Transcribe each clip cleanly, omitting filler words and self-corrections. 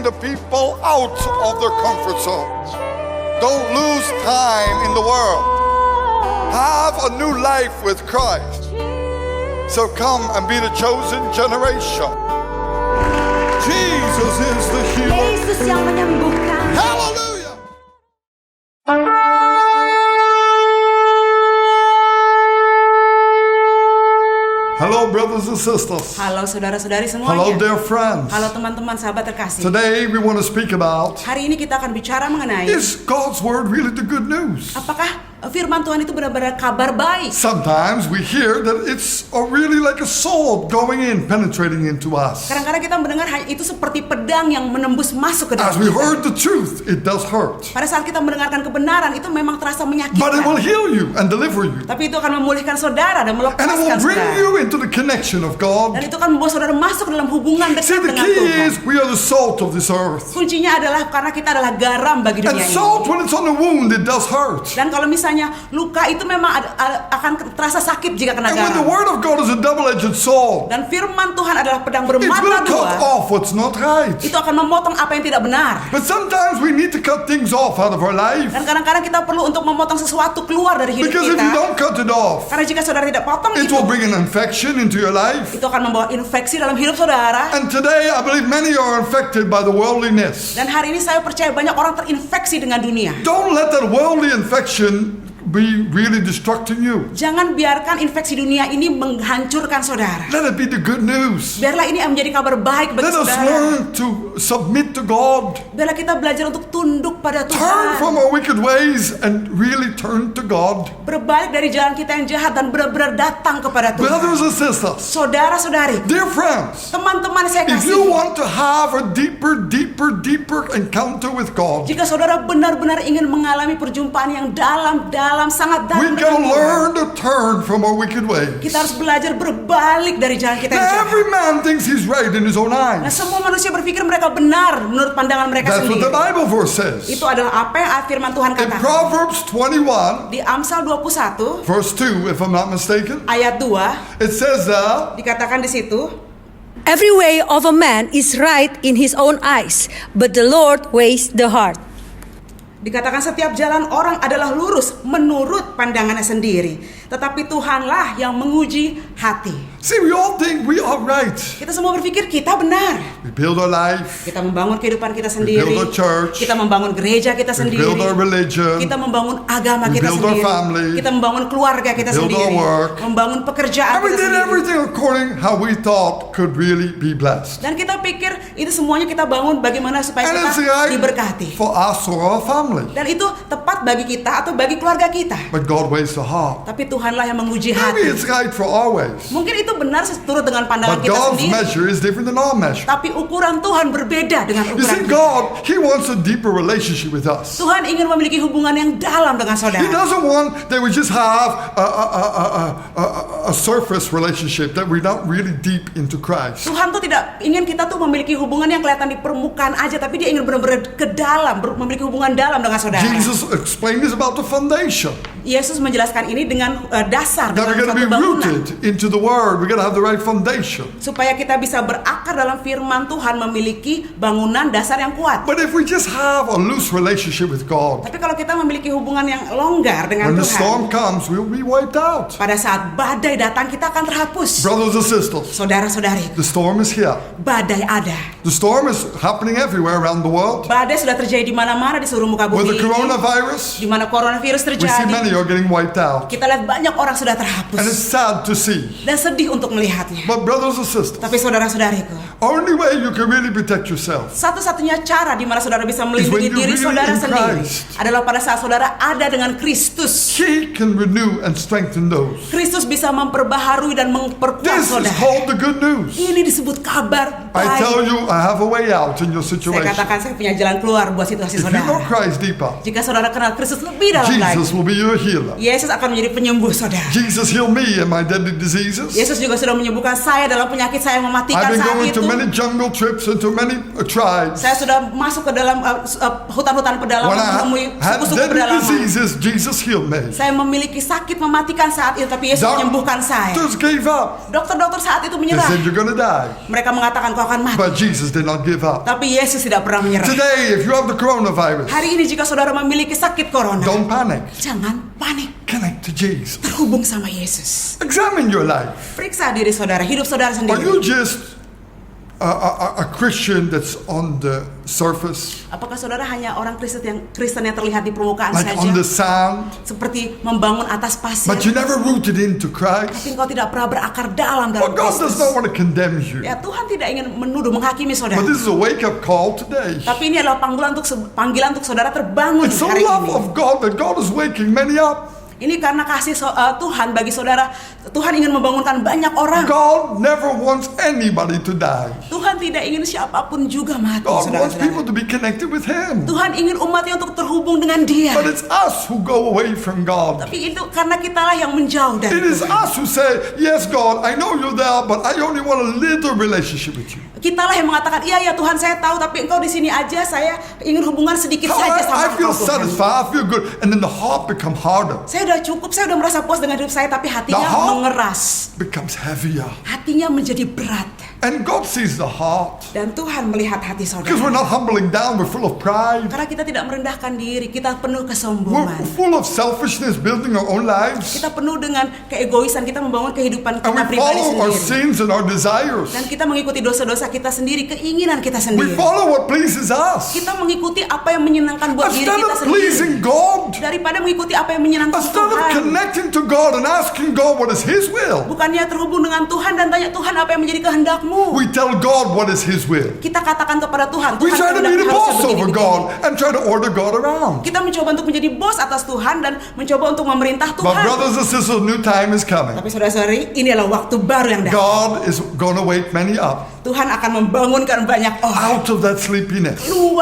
the people out of their comfort zones. Don't lose time in the world. Have a new life with Christ. So come and be the chosen generation. Jesus is the healer. Yesus yang menyembuhkan. Hallelujah. Hello, brothers and sisters. Halo saudara-saudari semuanya. Hello, dear friends. Halo teman-teman sahabat terkasih. Today we want to speak about, Hari ini kita akan bicara mengenai is God's word really the good news? apakah firman Tuhan itu benar-benar kabar baik. Sometimes we hear that it's really like a sword going in, penetrating into us. Kadang-kadang kita mendengar itu seperti pedang yang menembus masuk ke As dalam we kita. heard the truth, it does hurt. Pada saat kita mendengarkan kebenaran itu memang terasa But it will menyakitkan. heal you and deliver you. Tapi itu akan memulihkan saudara dan And it will melepaskan bring saudara. you into the connection of God. Dan itu akan membawa saudara masuk dalam hubungan See, dekat the dengan key Tuhan. is we are the salt of this earth. Kuncinya adalah karena kita adalah garam bagi And dunia ini. salt, when it's on a wound, it does hurt. Dan kalau misalnya luka itu memang akan terasa sakit jika kena And when the garam. word of God is a double-edged sword, Dan firman Tuhan adalah pedang it will bermata cut dua. off what's not right. Itu akan memotong apa yang tidak benar. But sometimes we need to cut things off out of our life. Dan kadang-kadang kita perlu untuk memotong sesuatu keluar dari hidup Because if you kita. don't cut it off, Karena jika saudara tidak potong it itu, will bring an infection into your life. itu akan membawa infeksi dalam hidup saudara. And today, I believe many are infected by the worldliness. Dan hari ini saya percaya banyak orang terinfeksi dengan dunia. Don't let that worldly infection be really destructing you. Jangan biarkan infeksi dunia ini menghancurkan saudara. Let it be the good news. Biarlah ini menjadi kabar baik bagi Let us saudara. learn to submit to God. Biarlah kita belajar untuk tunduk pada Turn Tuhan. from our wicked ways and really turn to God. Berbalik dari jalan kita yang jahat dan benar-benar datang kepada Tuhan. Brothers and sisters, Saudara-saudari, dear friends, teman-teman saya if you kasih. want to have a deeper encounter with God, Jika saudara benar-benar ingin mengalami perjumpaan yang dalam, sangat we dalam gotta dengan Tuhan, learn to turn from our wicked ways. kita harus belajar berbalik dari jalan kita yang Now, jahat. every man thinks he's right in his own Nah, eyes. semua manusia berpikir mereka benar menurut pandangan mereka That's what the sendiri. Bible verse says. Itu adalah apa yang firman Tuhan In katakan. Proverbs 21, Di Amsal 21 verse 2, if I'm not mistaken, ayat 2 it says dikatakan di situ, Every way of a man is right in his own eyes, but the Lord weighs the heart. dikatakan setiap jalan orang adalah lurus menurut pandangannya sendiri, tetapi Tuhanlah yang menguji hati. see, we all think we are right. Kita semua berpikir kita benar. We build our life, Kita membangun kehidupan kita we sendiri. build our church, Kita membangun gereja kita we sendiri. build our religion, Kita membangun agama We kita build our sendiri. family. Kita membangun keluarga kita build our sendiri. work. Membangun pekerjaan and we kita did sendiri. everything according how we thought could really be blessed. Dan kita pikir itu semuanya kita bangun bagaimana supaya And it's kita right diberkati. for us or our family. Dan itu tepat bagi kita atau bagi keluarga kita. But God weighs the heart. Tapi Tuhanlah yang menguji Maybe hati. it's right for our ways. Mungkin itu benar seturut dengan pandangan But kita God's sendiri. measure is different than our measure. Tapi ukuran Tuhan berbeda dengan You see, ukuran kita. God, He wants a deeper relationship with us. Tuhan ingin memiliki hubungan yang dalam dengan He saudara. doesn't want that we just have a surface relationship, that we're not really deep into Christ. Tuhan tuh tidak ingin kita tuh memiliki hubungan yang kelihatan di permukaan aja, tapi dia ingin benar-benar ke dalam, memiliki hubungan dalam dengan saudara. Jesus explained this about the foundation. Yesus menjelaskan ini dengan dasar, That we're dengan going to satu be bangunan. rooted into the Word. We're going to have the right foundation. Supaya kita bisa berakar dalam firman Tuhan, memiliki bangunan dasar yang kuat. But if we just have a loose relationship with God, Tapi kalau kita memiliki hubungan yang longgar dengan when the Tuhan, storm comes, we'll be wiped out. pada saat badai datang kita akan terhapus. Brothers and sisters, Saudara-saudari, the storm is here. badai ada. The storm is happening everywhere around the world. Badai sudah terjadi di mana-mana di seluruh muka With bumi the ini. coronavirus, Di mana coronavirus we see many terjadi, are getting wiped out. kita lihat banyak orang sudah terhapus. And it's sad to see. Dan sedih untuk melihatnya. But brothers and sisters, Tapi saudara-saudariku, only way you can really protect yourself satu-satunya cara di mana saudara bisa melindungi when you're diri really saudara in sendiri Christ. adalah pada saat saudara ada dengan Kristus. He can renew and strengthen those. Kristus bisa memperbaharui dan memperkuat This is saudara. called the good news. Ini disebut kabar I tell baik. you, I have a way out in your Saya situation. katakan saya punya jalan keluar buat situasi If you know saudara. Christ deeper, Jika saudara kenal Kristus lebih dalam lagi, Jesus will be your healer. Yesus akan menjadi penyembuh saudara. Jesus healed me in my deadly diseases. Yesus juga sudah menyembuhkan saya dalam penyakit saya yang mematikan I've been saat going itu. to many jungle trips into many tribes. Saya sudah masuk ke dalam hutan-hutan pedalaman, When I menemui had suku-suku deadly pedalaman. diseases, Jesus healed me. Saya memiliki sakit mematikan saat itu, tapi Yesus menyembuhkan saya. Doctors gave up. Dokter-dokter saat itu They menyerah. said you're gonna die. Mereka mengatakan kau akan mati. But Jesus did not give up. Tapi Yesus tidak pernah menyerah. Today, if you have the coronavirus, Hari ini jika saudara memiliki sakit corona, don't panic. jangan panik. Connect to Jesus. Terhubung sama Yesus. Examine your life. Periksa diri saudara, hidup saudara Are sendiri. you just a Christian that's on the surface, Apakah saudara hanya orang Kristen yang terlihat di permukaan like saja? on the sound, Seperti membangun atas pasir. but you never rooted into Tapi Christ? engkau tidak pernah berakar dalam Well, God does Kristus. not want to condemn you. Ya, Tuhan tidak ingin menuduh, menghakimi saudara. But this is a wake-up call today. Tapi ini adalah panggilan untuk saudara terbangun It's the hari love ini. of God that God is waking many up. Ini karena kasih Tuhan bagi saudara. Tuhan ingin membangunkan banyak orang. God never wants anybody to die. Tuhan tidak ingin siapapun juga mati, God wants people saudara-saudara. to be connected with Him. Tuhan ingin umatnya untuk terhubung dengan Dia. But it's us who go away from God. Tapi itu karena kitalah yang menjauh dari It is Tuhan. us who say, yes, God, I know you're there, but I only want a little relationship with you. Kitalah yang mengatakan, iya ya Tuhan saya tahu, tapi Engkau di sini aja, saya ingin hubungan sedikit How saja I sama feel Engkau, Tuhan. satisfied, I feel good, and then the heart becomes harder, Saya udah cukup, saya udah merasa puas dengan hidup saya, tapi hatinya The heart- mengeras. becomes heavier. Hatinya menjadi berat. And God sees the heart. Dan Tuhan melihat hati Because we're saudara. not humbling down, we're full of pride. Karena kita tidak merendahkan diri, kita penuh We're kesombongan. full of selfishness, building our own lives. Kita penuh dengan keegoisan, kita membangun kehidupan And kita we pribadi follow our sendiri. sins and our desires. Dan kita mengikuti dosa-dosa kita sendiri, keinginan kita We sendiri. follow what pleases us. Kita mengikuti apa yang menyenangkan buat diri Instead kita of sendiri. pleasing God, Daripada mengikuti apa yang menyenangkan instead of Tuhan. connecting to God and asking God what is His will, Bukannya terhubung dengan Tuhan dan tanya Tuhan apa yang menjadi kehendakmu. we tell God what is His will. Kita katakan kepada Tuhan, We Tuhan try to be the kehendakmu boss harusnya over begini, God begini. and try to order God around. Kita mencoba untuk menjadi bos atas Tuhan dan mencoba untuk memerintah But Tuhan. brothers and sisters, new time is coming. Tapi saudara-saudari, ini adalah waktu baru yang datang. God is going to wake many up Tuhan akan membangunkan banyak orang. out of that sleepiness,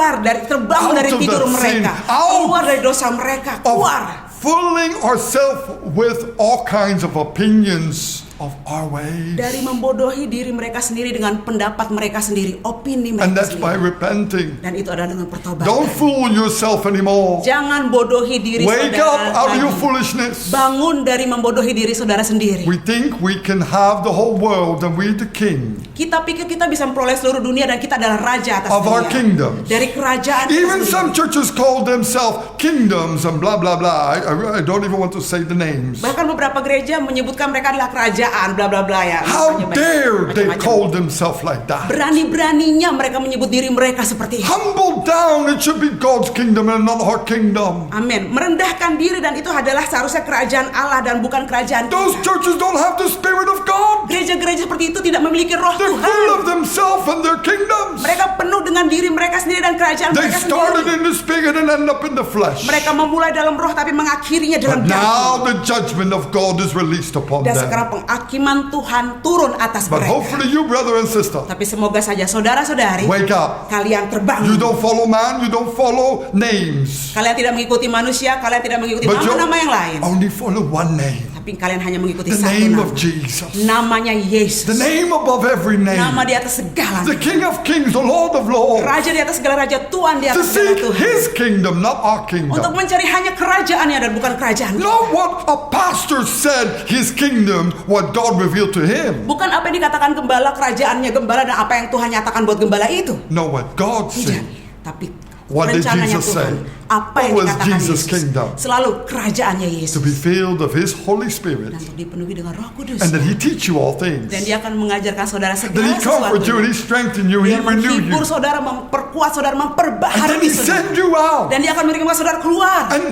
Terbangun Out dari of tidur that sin. mereka. Out Keluar dari dosa mereka. Keluar. of fooling ourselves with all kinds of opinions of our ways. Dari membodohi diri mereka sendiri dengan pendapat mereka sendiri, opini And mereka that's by sendiri. repenting. Dan itu adalah dengan pertobatan. Don't fool yourself anymore. Jangan bodohi diri Wake saudara up out of lagi. your foolishness. Bangun dari membodohi diri saudara sendiri. We think we can have the whole world and we're the king Kita pikir kita bisa memperoleh seluruh dunia dan kita adalah raja atas of our dunia. kingdoms. Dari kerajaan kita Even sendiri. some churches call themselves kingdoms and blah blah blah. I don't even want to say the names. Bahkan beberapa gereja menyebutkan mereka adalah kerajaan bla bla bla ya. How Macam-macam. dare they Macam-macam. call themselves like that? Berani-beraninya mereka menyebut diri mereka seperti itu. Humble down, it should be God's kingdom and not our kingdom. Amin. Merendahkan diri dan itu adalah seharusnya kerajaan Allah dan bukan kerajaan Those kita. churches don't have the Spirit of God. Gereja-gereja seperti itu tidak memiliki roh They're Tuhan. full of themselves and their kingdoms. Mereka penuh dengan diri mereka sendiri dan kerajaan They mereka started sendiri. in the spirit and end up in the flesh. Mereka memulai dalam roh tapi mengakhirinya But dalam now daging. the judgment of God is released upon Dan them. sekarang penghakiman Tuhan turun atas But mereka. hopefully you, brother and sister, Tapi semoga saja saudara-saudari wake up. kalian You terbangun. don't follow man, you don't follow names. Kalian tidak mengikuti manusia, kalian tidak mengikuti But you nama-nama yang lain. only follow one name. Tapi kalian hanya mengikuti The satu name nama. of Jesus. Namanya Yesus. The name above every Nama name. di atas segala The nama. King of Kings, the Lord of Lords. Raja di atas segala raja, Tuhan di To atas segala seek Tuhan. His kingdom, not our Untuk kingdom. mencari hanya kerajaannya dan bukan kerajaan. Not what a pastor said, His kingdom, what God revealed to him. Bukan apa yang dikatakan gembala, kerajaannya gembala dan apa yang Tuhan nyatakan buat gembala itu. No, what God Tidak. said. Tapi What did rencananya Jesus Tuhan. say? Apa yang What was dikatakan Jesus' Yesus. kingdom? Selalu kerajaannya Yesus. To be filled of His Holy Spirit. Dan untuk dipenuhi dengan Roh Kudus. And that He teach you all things. Dan dia akan mengajarkan saudara That segala He comfort you and sesuatu. He strengthen you, He Dia renew menghibur you. saudara, memperkuat saudara, And then memperbaharui He saudara. send you out. Dan dia akan mengirimkan saudara keluar. And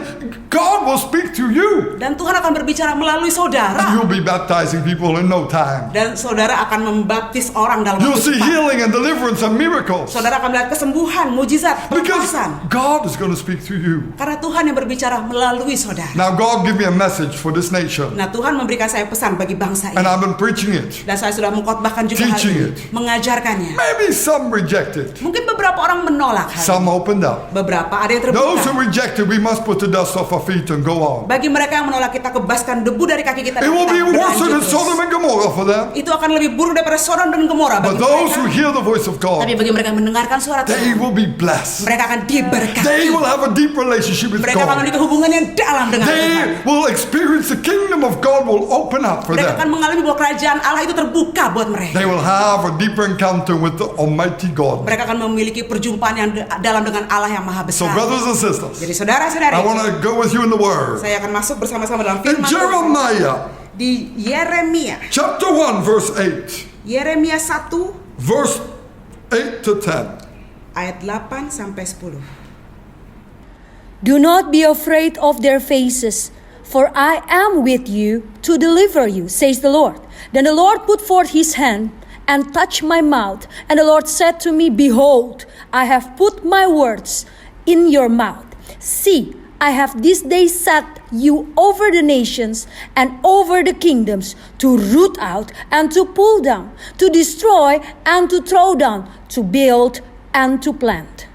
God will speak to you. Dan Tuhan akan berbicara melalui And saudara. you'll be baptizing people in no time. Dan saudara akan membaptis orang dalam You'll waktu see cepat. healing and deliverance and miracles. Saudara akan melihat kesembuhan, mujizat, Because kelepasan. God is going to speak through you. Karena Tuhan yang berbicara melalui saudara. Now God give me a message for this nation. Nah, Tuhan memberikan saya pesan bagi bangsa And ini. I've been preaching it. Dan saya sudah mengkhotbahkan juga hal Teaching ini, it. mengajarkannya. Maybe some rejected. Mungkin beberapa orang menolak hal Some ini. opened up. Beberapa ada yang Those who terbuka. rejected, we must put the dust off our feet and go on. Bagi mereka yang menolak, kita kebaskan debu dari kaki kita. It Dan will kita be worse berlanjut than terus. Sodom and Gomorrah for them. Itu akan lebih buruk daripada Sodom dan Gomora bagi But those who mereka. hear the voice of Tapi God, bagi mereka yang mendengarkan suara they Tuhan, will be blessed. mereka akan diberkati. They will have a deep relationship with Mereka akan God. memiliki hubungan yang dalam dengan Tuhan. They will experience the kingdom of God will open up for Mereka akan them. mengalami bahwa kerajaan Allah itu terbuka buat mereka. They will have a deeper encounter with the Almighty God. Mereka akan memiliki perjumpaan yang dalam dengan Allah yang maha So besar. brothers and sisters, Jadi saudara-saudari, I want to go with you in the Word. saya akan masuk bersama-sama dalam In firman Tuhan. Jeremiah Di Yeremia, chapter 1 verse 8, Yeremia 1 verse 8 to 10. ayat 8 sampai 10. Do not be afraid of their faces, for I am with you to deliver you, says the Lord. Then the Lord put forth his hand and touched my mouth. And the Lord said to me, Behold, I have put my words in your mouth. See, I have this day set you over the nations and over the kingdoms to root out and to pull down, to destroy and to throw down, to build and to plant.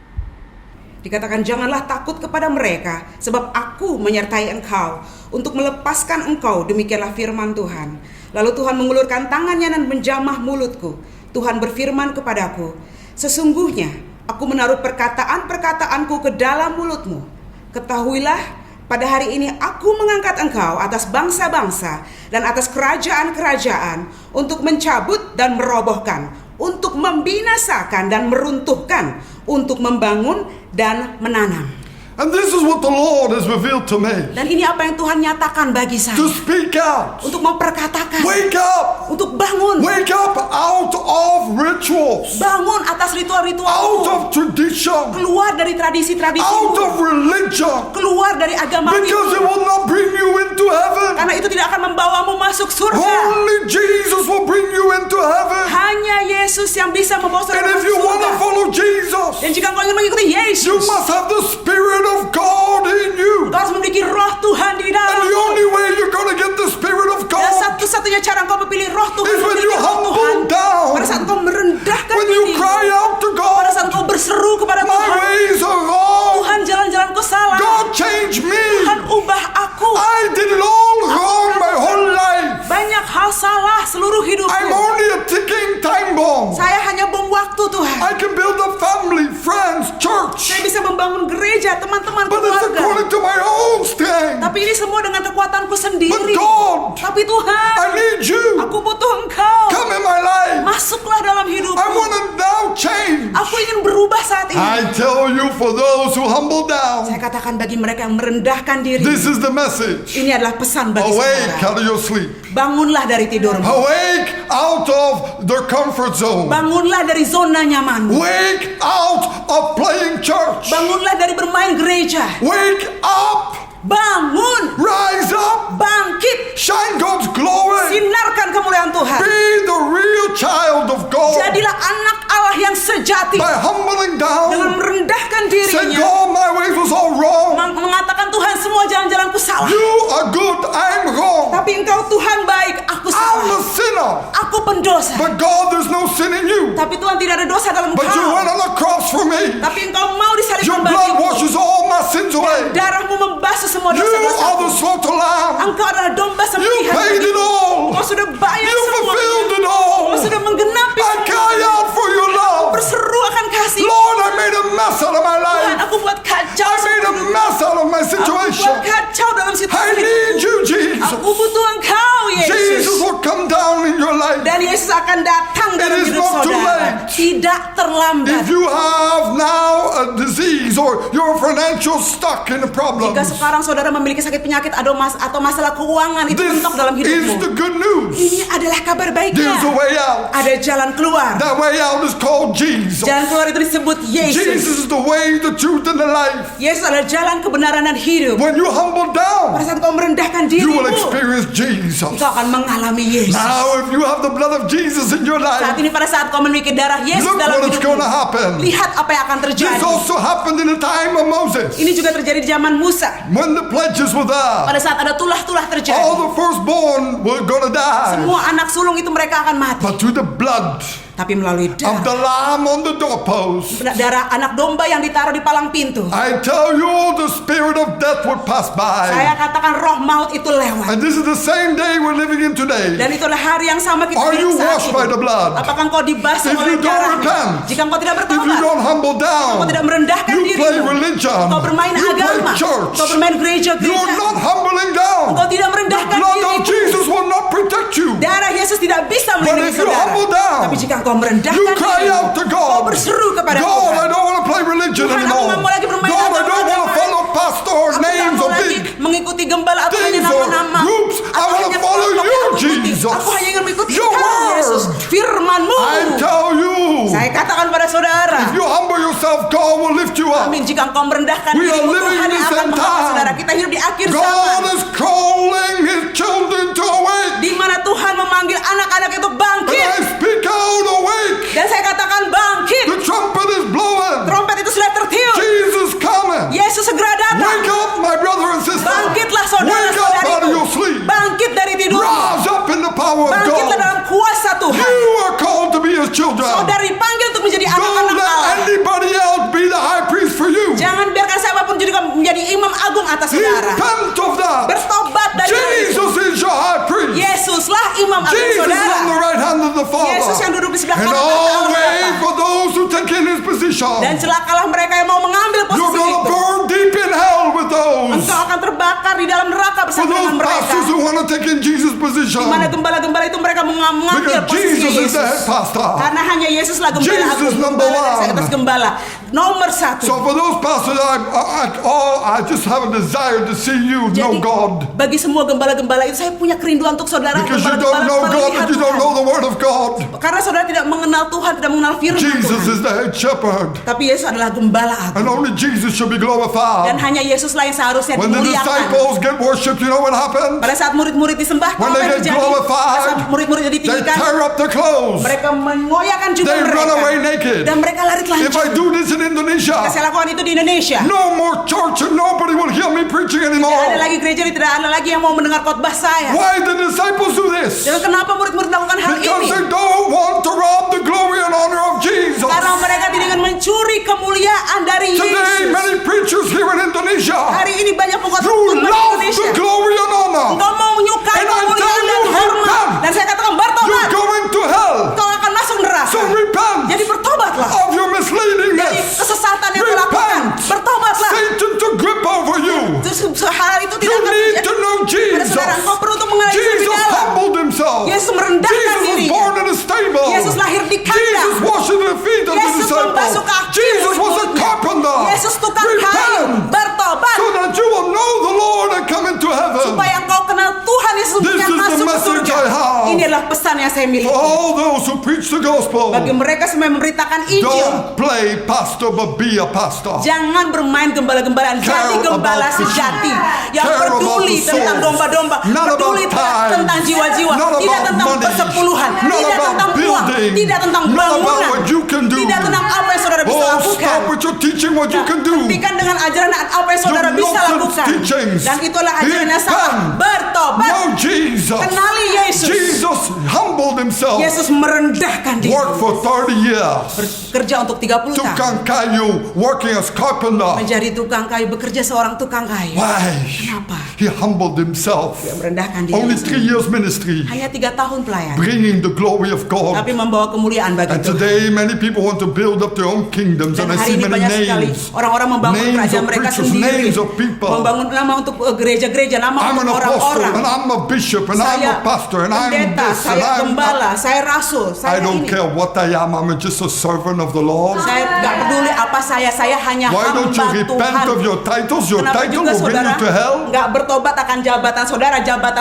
Dikatakan, janganlah takut kepada mereka, sebab aku menyertai engkau untuk melepaskan engkau, demikianlah firman Tuhan. Lalu Tuhan mengulurkan tangannya dan menjamah mulutku. Tuhan berfirman kepadaku, sesungguhnya aku menaruh perkataan-perkataanku ke dalam mulutmu. Ketahuilah, pada hari ini aku mengangkat engkau atas bangsa-bangsa dan atas kerajaan-kerajaan untuk mencabut dan merobohkan, untuk membinasakan dan meruntuhkan, untuk membangun dan menanam. And this is what the Lord has revealed to me. Dan ini apa yang Tuhan nyatakan bagi saya. To speak out. Untuk memperkatakan. Wake up. Untuk bangun. Wake up out of rituals. Bangun atas ritual-ritual. Out of tradition. Keluar dari tradisi-tradisi. Out of religion. Keluar dari agama. Because it will not bring you into heaven. Karena itu tidak akan membawamu masuk surga. Only Jesus will bring you into heaven. Hanya Yesus yang bisa membawa saudara And if masuk you want to surga. follow Jesus, Dan jika engkau ingin mengikuti you Yesus, must have the Spirit of God in you. engkau harus memiliki roh Tuhan di And dalam. the only way you're going to get the Spirit of Dan God satu-satunya cara engkau memilih roh Tuhan, is when you memiliki roh Tuhan, humble down. pada saat engkau merendahkan When you diri, cry out to pada God, saat engkau berseru kepada my Tuhan, ways are wrong. Tuhan jalan-jalanku salah, God change me. Tuhan ubah aku. I did it all wrong my whole life. Banyak hal salah seluruh I'm hidupku. only a ticking time bomb. Saya hanya bom waktu Tuhan. I can build a family, friends, church. Saya bisa membangun gereja, teman-teman, But it's keluarga. according to my own strength. Tapi ini semua dengan kekuatanku sendiri. But God, Tapi Tuhan, I need you. aku butuh Engkau. Come in my life. Masuklah dalam hidupku. I want to now change. Aku ingin berubah saat ini. I tell you, for those who humble down, Saya katakan bagi mereka yang merendahkan diri, this is the message. ini adalah pesan bagi Awake saudara. out of your sleep. Bangunlah dari tidurmu. Awake out of the comfort zone. Bangunlah dari zona nyamanmu. Wake out of playing church. Bangunlah dari bermain gereja. Wake up. Bangun. Rise up. Bangkit. Shine God's glory. Sinarkan kemuliaan Tuhan. Be the real child of God. Jadilah anak Allah yang sejati. By humbling Dengan down. merendahkan Say, dirinya. God, my ways was all wrong. Mengatakan, Tuhan, semua jalan-jalanku salah. You are good. I'm wrong. Tapi Engkau Tuhan baik, aku I'm salah. a sinner. Aku pendosa. But God, there's no sin in you. Tapi Tuhan, tidak ada dosa dalam But you Engkau. went on the cross for me. Tapi Engkau mau Your disalibkan blood bagiku. washes all my sins away. Darahmu membasuh semua You are the dosa-dosaku. slaughter lamb. Engkau adalah domba You sembelihan paid it bagiku. all. Engkau sudah bayar You semua. fulfilled it all. Engkau sudah menggenapi I cry semua. out for your love. Berseru akan kasih. Lord, I made a mess out of my Tuhan, life. aku buat kacau. I made a mess out of my Aku situation. buat kacau dalam I situasi need hidupku. you, Jesus. Aku butuh Engkau, Jesus Yesus. will come down in your life. Dan Yesus akan datang dalam is hidup not too saudara. late. Tidak terlambat. If you have now a disease or you're financial stuck in a problem, Jika sekarang saudara memiliki sakit penyakit atau masalah keuangan itu this mentok dalam is hidupmu, the good news. ini adalah kabar baiknya. There's a way out. Ada jalan keluar. That way out is called Jesus. Jalan keluar itu disebut Jesus Yesus. is the way, the truth, and the life. Yesus adalah jalan kebenaran dan hidup. When you humble Pada down, saat kau merendahkan you will dirimu, experience Jesus. kau akan mengalami Yesus. Now, if you have the blood of Jesus in your Saat life, ini pada saat kau memiliki darah Yesus Look dalam what is going to hidupmu. happen. Lihat apa yang akan terjadi. This also happened in the time of Moses. Ini juga terjadi di zaman Musa. When the pledges were there, Pada saat ada tulah-tulah terjadi, all the firstborn were going to die. semua anak sulung itu mereka akan mati. But through the blood Tapi melalui of darah, the lamb on the doorpost, darah anak domba yang ditaruh di palang pintu, I tell you, the spirit of death would pass saya by. katakan roh maut itu lewat. And this is the same day we're living in today. Dan itulah hari yang sama kita Are you hidup saat washed ini. by the blood? Apakah engkau dibasuh If oleh you don't darahnya? repent, Jika engkau tidak If you bertobat, don't humble engkau tidak down, merendahkan you play dirimu, religion, engkau bermain you play agama, church, engkau bermain gereja-gereja, you're not humbling down. engkau tidak The merendahkan blood of dirimu. Jesus will not protect you. Darah Yesus tidak bisa But melindungi if you saudara. humble down, Tapi jika engkau merendahkan you cry dirimu, out to engkau God, berseru kepada God, Tuhan. I don't want to play religion Tuhan, aku anymore. nggak mau lagi bermain God, I don't want to agama. follow pastor or Aku tidak names mau or lagi big mengikuti gembala atau hanya things or nama-nama. groups. I Aku want hanya to follow kelompok you, yang aku ikuti. Jesus. Aku hanya ingin mengikuti Your Engkau, Yesus. word. Firman-Mu. I tell you, Saya katakan pada saudara, if you humble yourself, God will lift you up. amin, jika engkau merendahkan We are dirimu, living Tuhan in yang this akan end mengangkat time. saudara. Kita hidup di akhir God zaman, is calling His children to awake. di mana Tuhan memanggil anak-anak itu And bangkit. I speak out, awake. Dan saya katakan bangkit. The trumpet is blowing. Trompet itu sudah tertiup. Jesus coming. Yesus segera datang. Wake up, my brother and sister. Bangkitlah Wake up out of saudara-saudariku. your sleep. Bangkit dari tidur. Rise up in the power of Bangkitlah God. dalam kuasa Tuhan. You are called to be His children. Saudara dipanggil untuk menjadi Don't anak-anak let Allah. anybody else be the high priest for you. Jangan biarkan siapapun juga menjadi imam agung atas saudara. Repent of that. Bertobat dari hal itu. Jesus is your high priest. Yesuslah imam agung Jesus is on the saudara. right hand of the Yesus yang Father. duduk di sebelah And kanan Allah always Bapa. for those who take in His position, Dan celakalah mereka yang mau mengambil you're posisi going to itu. burn deep in hell with those. Engkau akan terbakar di dalam neraka For bersama those dengan mereka. pastors who want to take in Jesus' position. Di mana gembala-gembala itu mereka mengambil Because posisi Jesus is the head Yesus. pastor. Karena hanya Yesuslah gembala Jesus agung, is number gembala dari one. atas gembala. Nomor satu. So for those pastors, I just have a desire to see you know Jadi God. bagi semua gembala-gembala itu saya punya kerinduan untuk saudara. Because you don't know God if you don't know the Word of God. Karena saudara tidak mengenal Tuhan, tidak mengenal firman Jesus Tuhan. is the head shepherd. Tapi Yesus adalah gembala agung. And only Jesus should be Dan glorified. hanya Yesuslah yang seharusnya When the dimuliakan. disciples get worshipped, you know what happened? Pada saat murid-murid disembah, When apa they yang get terjadi? Pada glorified, saat murid-murid they ditinggikan, tear up their clothes. mereka mengoyakkan jubah They run away mereka. naked. Dan mereka lari If I telanjang. do this in Indonesia, Saya lakukan itu di Indonesia. no more church and nobody will hear me preaching Tidak ada anymore. lagi gereja, tidak ada lagi yang mau mendengar khotbah saya. Why the disciples do this? Dan kenapa murid-murid melakukan hal Because ini? they don't want to rob the glory and honor of Jesus. Karena mereka tidak ingin mencuri kemuliaan dari Today, Yesus. many preachers here in Indonesia, Hari ini banyak you pengkhotbah di love Indonesia. the glory and honor. Engkau mau menyukai And I kemuliaan tell dan you, hormat. repent. Dan saya katakan You're bertobat. going to hell. Engkau akan masuk neraka. So repent Jadi bertobatlah. of your Dari misleadingness. kesesatan yang kau lakukan. Repent. Bertobatlah. Satan to grip over you. Terus hal itu You tidak akan need terjadi. to know Pada Jesus. saudara, engkau perlu untuk mengenal Yesus lebih Jesus dalam. humbled himself. Yesus merendahkan Jesus was dirinya. born in a stable. Yesus lahir di kandang. Jesus washing the feet of the Yesus membasuh disciples. kaki Jesus was a murid-muridnya. carpenter. Yesus tukang kayu. Repent Bertobat. so that you will know the Lord and come into heaven. Supaya engkau kenal Tuhan Yesus This yang is the masuk ke message surga. I have. Ini adalah pesan yang saya miliki. For all those who preach the gospel, Bagi mereka semua yang memberitakan Injil. don't play pastor but be a pastor. Jangan bermain gembala-gembalaan. Care Jadi gembala about the sejati sheep. yang Care about peduli the tentang souls. domba-domba, Not peduli about time. tentang jiwa-jiwa, Not tidak about tentang money. persepuluhan, Not tidak about tentang uang, building. tidak tentang Not about bangunan, what you can do. tidak tentang apa yang saudara bisa Oh, lakukan. stop with your teaching what you can do. Hentikan dengan ajaran dan apa yang saudara Your bisa nonsense lakukan. teachings. Dan itulah ajaran yang salah. Repent. Bertobat. Know Jesus. Kenali Yesus. Jesus humbled himself. Yesus merendahkan diri. Worked for 30 years. Bekerja untuk 30 tahun. Tukang kayu, working as carpenter. Menjadi tukang kayu, bekerja seorang tukang kayu. Why? Kenapa? He humbled himself. Dia merendahkan diri. Only 3 years ministry, Hanya 3 tahun pelayan. bringing the glory of God. Tapi membawa kemuliaan bagi And Tuhan. today, many people want to build up their own kingdoms, Dan and I hari see ini many banyak sekali names. orang-orang membangun Names kerajaan of mereka preachers, sendiri. names of people. Membangun nama untuk gereja-gereja, nama I'm an untuk apostle, orang-orang. and I'm a bishop, and I'm Saya a pastor, and I'm pendeta, this, and saya gembala, saya rasul, I saya don't ini. care what I am. I'm just a servant of the Lord. Saya nggak peduli apa saya hanya Why hamba don't you repent Tuhan. of your titles? Your Kenapa title juga will bring saudara you to hell. nggak bertobat akan jabatan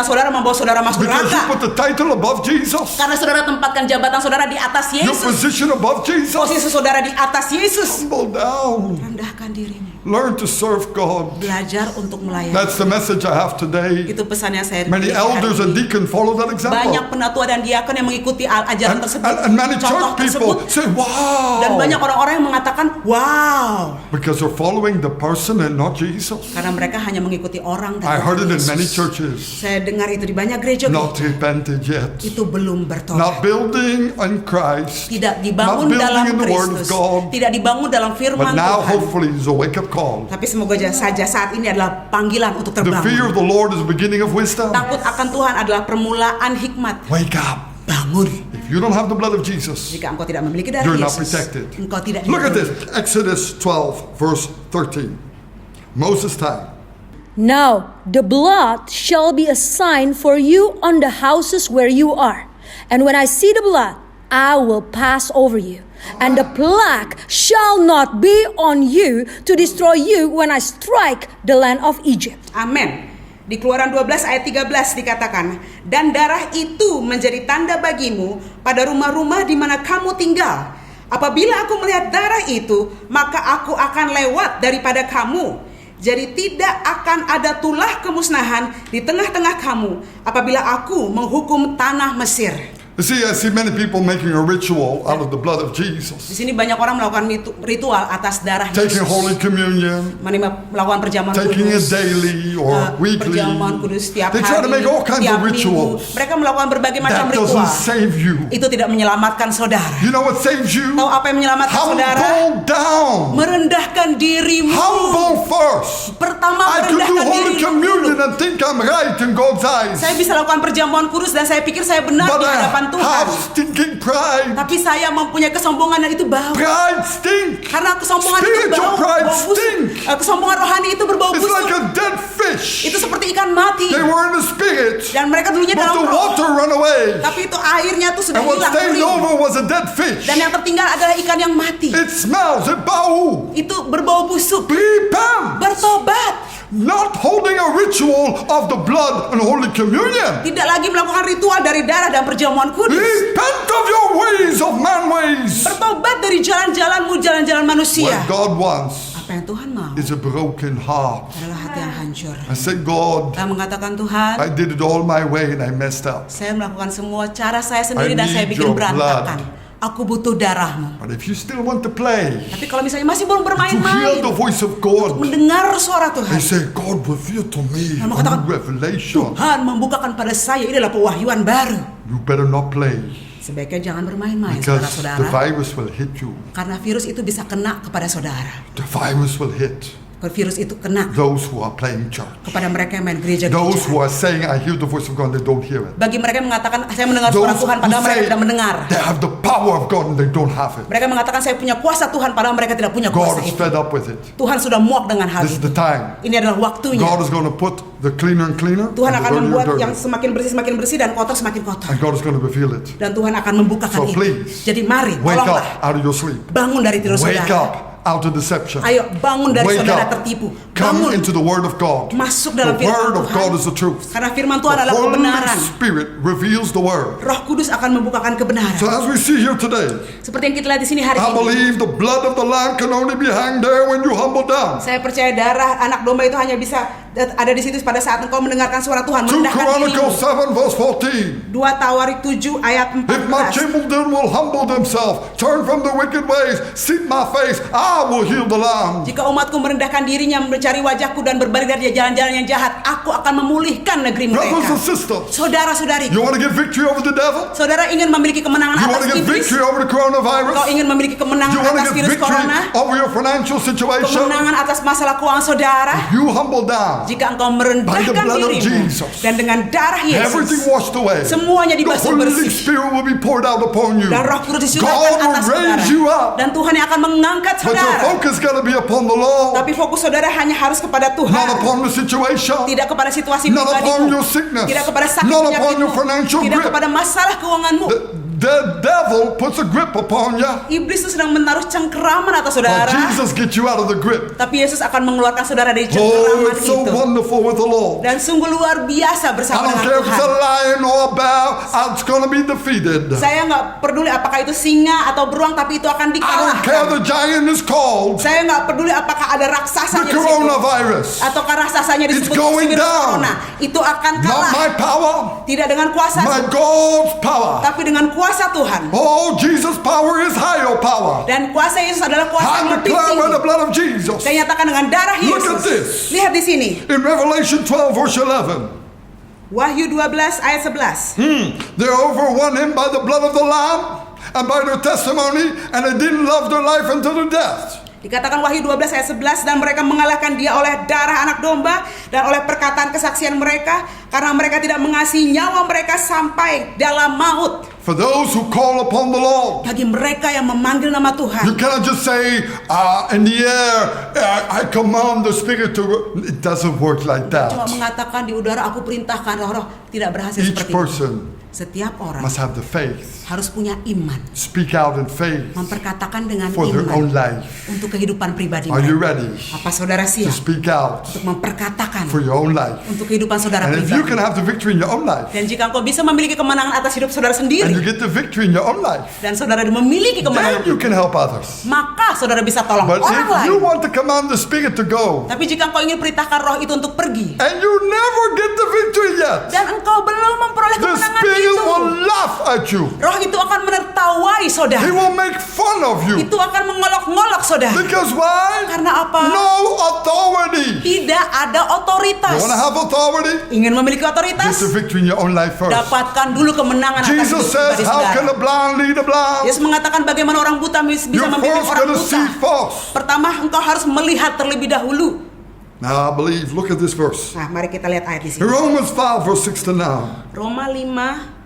saudara membawa saudara masuk Because you neraka. put the title above Jesus. Karena saudara tempatkan jabatan saudara di atas Your Yesus. position above Jesus. Posisi saudara di atas Yesus. Humble down. Rendahkan merendahkan dirimu. Learn to serve God. Belajar untuk melayani. That's the message I have today. Itu pesan yang saya Many miliki hari elders ini. and deacons follow that example. Banyak penatua dan diakon yang mengikuti ajaran tersebut, And many contoh church tersebut, people say, wow. dan banyak orang-orang yang mengatakan wow, Because they're following the person and not Jesus. karena mereka hanya mengikuti orang dan I heard it in Yesus. many churches. Saya dengar itu di banyak gereja. Not repented yet. Itu belum bertobat. Not building on Christ. Tidak Not dibangun building dalam in the Word of Kristus. God. Tidak dibangun dalam firman But now Tuhan. hopefully it's a wake-up call. Tapi semoga saja saat ini adalah panggilan untuk The fear of terbangun. the Lord is the beginning of wisdom. Takut akan Tuhan adalah permulaan hikmat. Wake up. Bangun. If you don't have the blood of Jesus, Jika engkau tidak memiliki darah you're not Yesus, protected. engkau tidak Look at dilindungi. this. Exodus 12, verse 13. Moses' time. Now the blood shall be a sign for you on the houses where you are. And when I see the blood, I will pass over you. And the plague shall not be on you to destroy you when I strike the land of Egypt. Amin. Di Keluaran 12 ayat 13 dikatakan, dan darah itu menjadi tanda bagimu pada rumah-rumah di mana kamu tinggal. Apabila aku melihat darah itu, maka aku akan lewat daripada kamu. Jadi tidak akan ada tulah kemusnahan di tengah-tengah kamu apabila aku menghukum tanah Mesir. You see, I see many people making a ritual out of the blood of Di Jesus. sini banyak orang melakukan ritual atas darah Taking Yesus. Holy Communion, Melakukan perjamuan taking it kudus. daily or weekly. Perjamuan kudus setiap They hari. try to make all kinds tiap of minggu. rituals. Mereka melakukan berbagai macam That ritual. doesn't save you. Itu tidak menyelamatkan saudara. You know what saves you? Tahu apa yang menyelamatkan saudara? Humble down. Merendahkan dirimu. Humble first. Pertama I could do merendahkan Holy dirimu Communion dulu. and think I'm right in God's eyes. Saya bisa lakukan perjamuan kudus dan saya pikir saya benar But di I hadapan Tuhan. have stinking pride. Tapi saya mempunyai kesombongan dan itu bau. Pride stink. Karena kesombongan itu Spiritual bau, pride bau busuk. stink. Kesombongan rohani itu berbau It's like busuk. a dead fish. Itu seperti ikan mati. They were in the spirit, Dan mereka dulunya but dalam the roh. water ran away. Tapi itu airnya tuh sudah And what hilang. stayed kering. over was a dead fish. Dan yang tertinggal adalah ikan yang mati. It smells, it bau. Itu berbau busuk. Repent. Bertobat. Not holding a ritual of the blood and Holy Communion. Tidak lagi melakukan ritual dari darah dan perjamuan kudus. Repent of your ways of man ways. Bertobat dari jalan-jalanmu, jalan-jalan manusia. What God wants Apa yang Tuhan mau is a broken heart. adalah hati yang hancur. I said, God, Saya mengatakan, Tuhan, I did it all my way and I messed up. saya melakukan semua cara saya sendiri I dan saya need bikin your berantakan. Aku butuh darahmu. But if you still want to play, Tapi kalau misalnya masih belum to hear bermain-main, the voice of God, mendengar suara they Tuhan, say, God revealed to me a Nah, mengatakan, new revelation. Tuhan membukakan pada saya, ini adalah pewahyuan baru. You better not play Sebaiknya jangan bermain-main, because saudara-saudara. the virus will hit you. Karena virus itu bisa kena kepada saudara. The virus will hit Virus itu kena those who are playing church. kepada mereka yang main gereja-gereja. Those who are saying, I hear the voice of God, and they don't hear it. Bagi mereka yang mengatakan saya mendengar suara Those Tuhan who padahal mereka say tidak mendengar. they have the power of God and they don't have it. Mereka mengatakan saya punya kuasa Tuhan padahal mereka tidak punya God kuasa is itu. fed up with it. Tuhan sudah muak dengan hal This is itu. the time. Ini adalah waktunya. God is going to put the cleaner and cleaner, Tuhan and the akan dirtier membuat dirty. yang semakin bersih dan kotor semakin kotor. And God is going to reveal it. Dan Tuhan akan membukakan So itu. please, Jadi mari, Wake tolonglah up out of your sleep. bangun dari tidur Wake saudara. up out of deception. Ayo bangun dari Wake saudara up. tertipu. Come Bangun into the Word of God. masuk The dalam firman Word of Tuhan. God is the truth. Karena firman Tuhan The adalah Holy kebenaran. Spirit reveals the Word. Roh Kudus akan membukakan kebenaran. So as we see here today, Seperti yang kita lihat di sini hari I ini. believe the blood of the Lamb can only be hanged there when you humble down. Saya percaya darah anak domba itu hanya bisa ada di situ pada saat engkau mendengarkan suara Tuhan, 2 merendahkan Chronicles dirimu. 7 verse 14. 2 Tawarik 7 ayat If my 14. children will humble themselves, turn from the wicked ways, seek my face, I will heal the land. Jika umatku merendahkan dirinya, mencari wajahku dan berbalik dari jalan-jalan yang jahat, aku akan memulihkan negeri Brothers mereka. and sisters, Saudara-saudari, you want to get victory over the devil? saudara ingin memiliki kemenangan You want atas to get iblis? victory over the Kau coronavirus? ingin memiliki You kemenangan want to atas get virus victory corona? over your financial situation? Kemenangan atas masalah keuangan saudara? You humble down. Jika engkau By the merendahkan blood of dirimu Jesus. dan dengan darah Everything Yesus, washed away. semuanya The dibasuh Holy bersih. Spirit will be poured out upon you. Dan Roh Kudus God dicurahkan will atas saudara. raise you up. Dan Tuhan yang akan mengangkat But your saudara. focus got to be upon the Lord, Tapi fokus saudara hanya harus kepada not Tuhan. upon the situation, Tidak kepada situasi not upon pribadimu. your sickness, Tidak kepada sakit not upon penyakitmu. your financial Tidak grip. kepada masalah keuanganmu. the devil puts a grip upon you. Iblis itu sedang menaruh cengkeraman atas saudara. But Jesus gets you out of the grip. Tapi Yesus akan mengeluarkan saudara dari Oh, cengkeraman it's so itu. wonderful with the Lord. Dan sungguh luar biasa I bersama don't dengan care if it's a Tuhan. lion or a bear, it's going to be defeated. Saya nggak peduli apakah itu singa atau beruang, tapi itu akan I don't care dikalahkan. the giant is called Saya nggak peduli apakah ada the raksasanya di situ, coronavirus. ataukah raksasanya It's disebut going virus down. corona. Itu akan Not kalah. my power, Tidak dengan kuasa my God's power. tapi dengan kuasa Tuhan. Oh, Jesus' power is higher power. Dan kuasa Yesus adalah kuasa I yang lebih declare by the tinggi. blood of Jesus. Saya nyatakan dengan darah Look at Yesus. this. Lihat di sini. In Revelation 12 verse 11. Wahyu 12 ayat 11. They overwon him by the blood of the Lamb and by their testimony, and they didn't love their life until the death. Dikatakan Wahyu 12 ayat 11, dan mereka mengalahkan dia oleh darah anak domba dan oleh perkataan kesaksian mereka, karena mereka tidak mengasihi nyawa mereka sampai dalam maut. For those who call upon the Lord. Bagi mereka yang memanggil nama You Tuhan. cannot just say, in the air, I command the Spirit to... It doesn't work like Cuma that. mengatakan di udara, aku perintahkan roh-roh. Tidak berhasil Each seperti itu. person Setiap orang must have the faith. harus punya iman. Speak out in faith Memperkatakan dengan for their own iman life. untuk kehidupan pribadi Are you mereka. ready Apa saudara to siap speak out untuk memperkatakan for your own life? untuk kehidupan saudara And if you can pribadi? have the victory in your own life, Dan jika engkau bisa memiliki kemenangan atas hidup saudara and you sendiri, get the victory in your own life, dan saudara memiliki kemenangan then you itu, can help others. maka saudara bisa tolong But orang if you lain. want to command the Spirit to go, Tapi jika engkau ingin perintahkan roh itu untuk pergi, and you never get the victory yet, dan engkau belum memperoleh the kemenangan Spirit itu, will laugh at you. roh itu akan menertawai He saudara. will make fun of you. Itu akan mengolok-ngolok saudara. Because why? Karena apa? No authority. Tidak ada otoritas. You want to have authority? Ingin memiliki Get otoritas? the victory in your own life first. Dapatkan dulu kemenangan atas hidup Jesus says, pribadi how can saudara. the blind lead the blind? Yesus mengatakan bagaimana orang buta bisa You're membimbing first orang going to buta. see first. Pertama, engkau harus melihat terlebih dahulu. Now I believe, look at this verse. Nah, mari kita lihat ayat di In sini. Romans 5 verse 6 to 9. Roma 5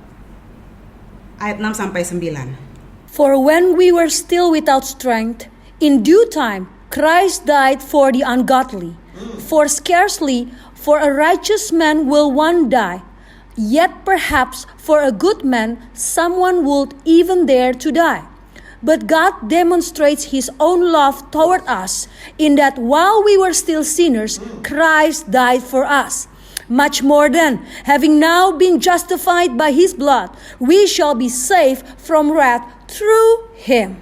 ayat 6 sampai 9. For when we were still without strength, in due time Christ died for the ungodly. For scarcely for a righteous man will one die, yet perhaps for a good man someone would even dare to die. But God demonstrates his own love toward us in that while we were still sinners, Christ died for us. Much more then, having now been justified by his blood, we shall be saved from wrath through him.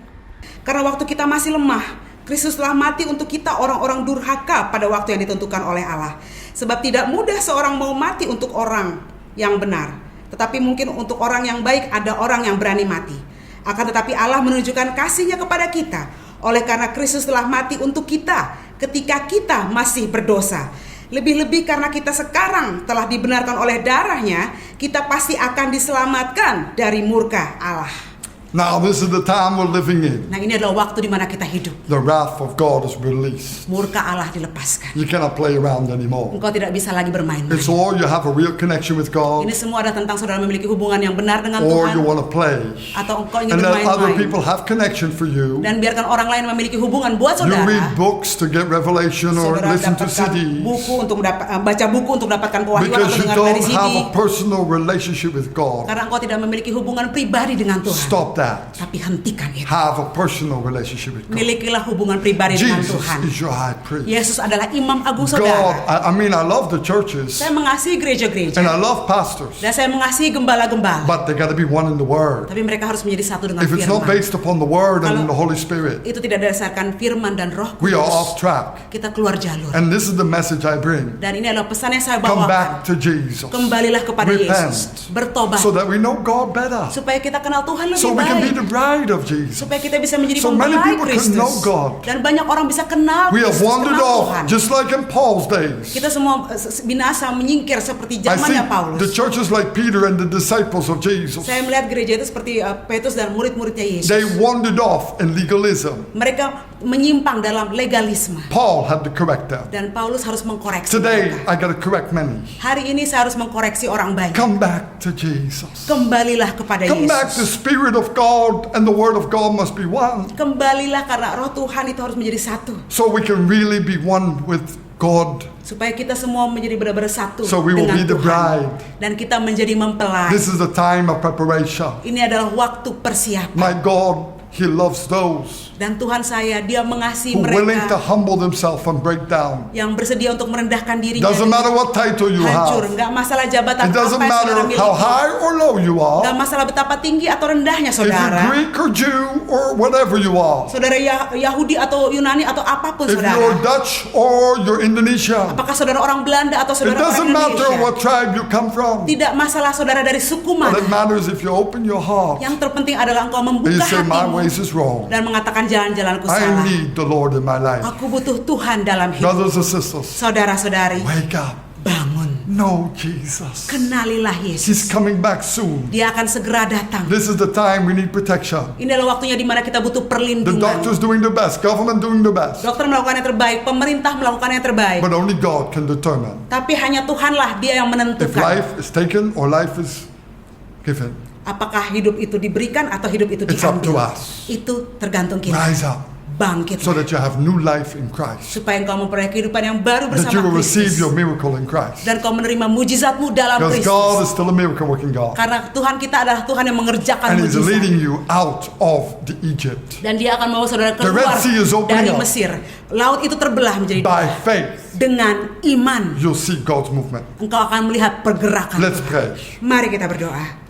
Karena waktu kita masih lemah, Kristus telah mati untuk kita orang-orang durhaka pada waktu yang ditentukan oleh Allah. Sebab tidak mudah seorang mau mati untuk orang yang benar, tetapi mungkin untuk orang yang baik ada orang yang berani mati. Akan tetapi Allah menunjukkan kasih-Nya kepada kita oleh karena Kristus telah mati untuk kita ketika kita masih berdosa. Lebih-lebih karena kita sekarang telah dibenarkan oleh darah-Nya, kita pasti akan diselamatkan dari murka Allah. Now this is the time we're living in. Nah, ini adalah waktu di mana kita hidup. The wrath of God is released. Murka Allah dilepaskan. You cannot play around anymore. Engkau tidak bisa lagi bermain-main. It's all you have a real connection with God, Ini semua ada tentang saudara memiliki hubungan yang benar dengan or Tuhan, you want to play. atau engkau ingin And let other bermain-main. people have connection for you. Dan biarkan orang lain memiliki hubungan buat You saudara. read books to get revelation or Saudara listen to dapatkan CDs. buku untuk baca buku untuk dapatkan kewahyuan Because atau you dengar dari don't CD. have a personal relationship with God. Karena engkau tidak memiliki hubungan pribadi dengan Tuhan. Stop that. Tapi hentikan itu. Have a personal relationship with God. Milikilah hubungan pribadi dengan Jesus Tuhan. is your high priest. Yesus adalah imam agung God, saudara. I mean, I love the churches Saya mengasihi gereja-gereja. and I love pastors, Dan saya mengasihi gembala-gembala. but they got to be one in the Word. Tapi mereka harus menjadi satu dengan If it's not firman. based upon the Word and the Holy Spirit, Itu tidak berdasarkan firman dan roh we are kudus. off track. Kita keluar jalur. And this is the message I bring. Dan ini adalah pesan yang saya Come bawakan. back to Jesus. Kembalilah kepada Repent. Yesus. Bertobat. So that we know God better. Supaya kita kenal Tuhan lebih So we can be baik. the bride of Jesus. Supaya kita bisa menjadi So many pembelai people can Kristus. know God. Dan banyak orang bisa kenal We have Kristus, wandered kenal Tuhan. off, just like in Paul's days. Kita semua binasa menyingkir seperti I see zamannya Paulus. the churches like Peter and the disciples of Jesus. Saya melihat gereja itu seperti Petrus dan murid-muridnya Yesus. They wandered off in legalism. Mereka menyimpang dalam legalisme. Paul had to correct them. Dan Paulus harus mengkoreksi Today, mereka. I got to correct many. Hari ini saya harus mengkoreksi orang banyak. Come back to Jesus. Kembalilah kepada Come back. The Yesus. Spirit of God and the Word of God must be one. Kembalilah karena roh Tuhan itu harus menjadi satu. So we can really be one with God, supaya kita semua menjadi benar-benar satu so we will dengan be the Tuhan. bride. Dan kita menjadi mempelai. This is the time of preparation. Ini adalah waktu persiapan. My God, He loves those Dan Tuhan saya, Dia mengasihi who are willing to mereka humble themselves and break down. yang bersedia untuk merendahkan dirinya. Doesn't matter what title you Hancur, have. nggak masalah jabatan It doesn't apa yang saudara matter miliki. how high or low you Nggak are. masalah betapa tinggi atau rendahnya If you're saudara. Greek or Jew or whatever you are. Saudara Yahudi atau Yunani atau apapun If saudara. you're Dutch or you're Indonesian. Apakah saudara orang Belanda atau It saudara orang doesn't matter Indonesia. what tribe you come from. Tidak masalah saudara dari suku What mana. it matters if you open your heart Yang terpenting adalah engkau and membuka you say my hatimu ways is wrong. dan mengatakan jalan-jalanku I salah. need the Lord in my life. Aku butuh Tuhan dalam hidup. Brothers and sisters, Saudara-saudari, wake up. bangun. Know Jesus. Kenalilah He's Yesus. coming back soon. Dia akan segera datang. This is the time we need protection. Ini adalah waktunya di mana kita butuh The perlindungan. doctor's doing the best, government doing the best. Dokter melakukan yang terbaik, pemerintah melakukan yang terbaik. But only God can determine Tapi hanya Tuhanlah Dia yang if menentukan life is taken or life is given. apakah hidup itu diberikan atau hidup itu It's up to diambil. us. Itu tergantung kita. Rise up Bangkit so that you have new life in Christ. supaya engkau memperoleh kehidupan yang baru That you bersama will receive Kristus your miracle in Christ. dan kau menerima mujizatmu dalam Because God Kristus. is still a miracle working God. Karena Tuhan kita adalah Tuhan yang mengerjakan And He's mujizat. leading you out of the Egypt Dan Dia akan membawa saudara The keluar Red Sea is opening dari up. Mesir. Laut itu terbelah menjadi by dua. faith. Dengan iman You'll see God's movement. engkau akan melihat pergerakan Let's Tuhan. pray. Mari kita berdoa.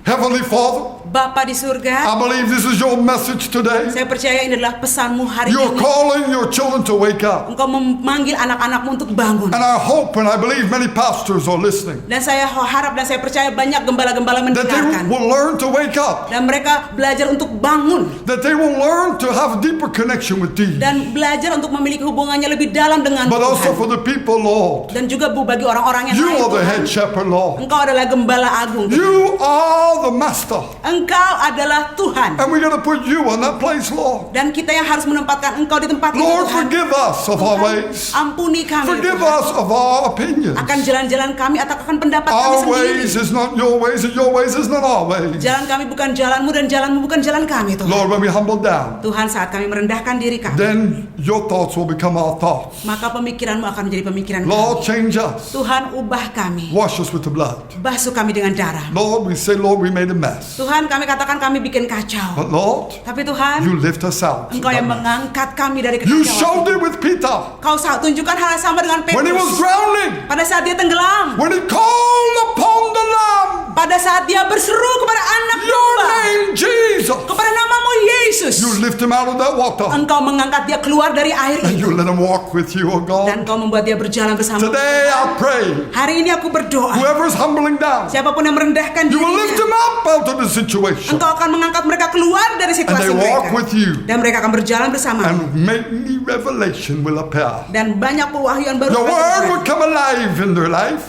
Heavenly Father, Bapa di surga, I believe this is your message today. saya percaya ini adalah pesanmu hari You're ini. calling your children to wake up. Engkau memanggil anak-anakmu untuk bangun. And I hope and I believe many pastors are listening. Dan saya harap dan saya percaya banyak gembala-gembala That they mendengarkan. will learn to wake up. Dan mereka belajar untuk bangun. That they will learn to have a deeper connection with Thee. Dan belajar untuk memiliki hubungannya lebih dalam dengan But also for Tuhan. the people, Lord. Dan juga bagi orang-orang yang You lain, are the Tuhan. head shepherd, Lord. Engkau adalah gembala agung, Tuhan. You are the master. Engkau adalah Tuhan. And we're going to put you on that place, Lord. Dan kita yang harus menempatkan Engkau di tempat itu, Lord, Tuhan. forgive us of our Tuhan, ways. ampuni kami, Forgive Tuhan, us of our opinions. akan jalan-jalan kami atau akan pendapat kami Our sendiri. ways is not your ways, and your ways is not our ways. Jalan kami bukan jalanmu dan jalanmu bukan jalan kami, Tuhan. Lord, when we humble down, Tuhan, saat kami merendahkan diri kami, then your thoughts will become our thoughts. maka pemikiranmu akan menjadi pemikiran Lord, kami. change us. Tuhan, ubah kami, Wash us with the blood. basuh kami dengan darah. Lord, we say, Lord, we made a mess. Tuhan, kami katakan kami bikin kacau. But Lord, Tapi Tuhan, you lift us out. Engkau yang mengangkat kami dari You kekacauan. showed it with Peter Kau tunjukkan hal yang sama dengan when he was Petrus drowning, pada saat dia tenggelam, when he called upon the Lamb, pada saat dia berseru kepada anak your domba, name, Jesus. kepada namamu Yesus. You lift him out of that water Engkau mengangkat dia keluar dari air and itu you let him walk with you, oh dan God. Kau membuat dia berjalan bersama. Today I pray, Hari ini aku berdoa, whoever's humbling down, siapapun yang merendahkan you will lift him dirinya, up out of the situation Engkau akan mengangkat mereka keluar dari and situasi they walk mereka. with you Dan mereka akan berjalan bersama. and many revelation will appear. Dan banyak pewahyuan baru Your akan word terjadi. will come alive in their life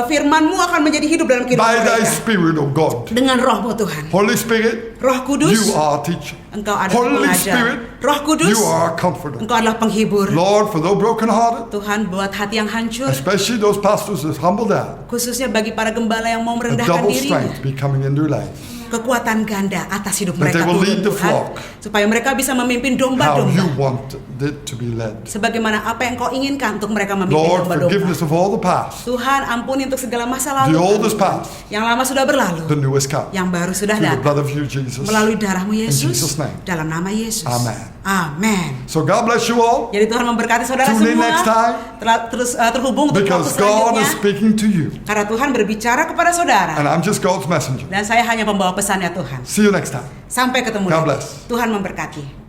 Firman-Mu akan menjadi hidup dalam kehidupan by thy mereka. spirit, oh God. Dengan roh-Mu Tuhan. Holy Spirit, Roh Kudus, you are a teacher. Engkau adalah Holy pengajar. Spirit, Roh Kudus, you are a comforter. Engkau adalah penghibur. Lord, for those brokenhearted, Tuhan, buat hati yang hancur, especially those pastors that humble down, khususnya bagi para gembala yang mau a merendahkan double dirinya, strength be coming in their life. kekuatan ganda atas hidup That mereka they will turun, lead the Tuhan, flock. supaya mereka bisa memimpin How you domba-domba want it to be led. sebagaimana apa yang Kau inginkan untuk mereka memimpin Lord, domba-domba. forgiveness of all the past. Tuhan, ampuni untuk segala masa The lalu old kami. is past. Yang lama sudah berlalu, The new is come. yang baru sudah Through the datang blood of you, Jesus. melalui darah-Mu Yesus, Jesus' name. dalam nama Yesus. Amen. Amen. So God bless you all, Jadi Tuhan memberkati saudara Tune in semua. next time. Terus terhubung untuk waktu because God selanjutnya. is speaking to you. Karena Tuhan berbicara kepada saudara. And I'm just God's messenger. Dan saya hanya pembawa pesannya Tuhan. See you next time. Sampai ketemu God lagi. bless. Tuhan memberkati.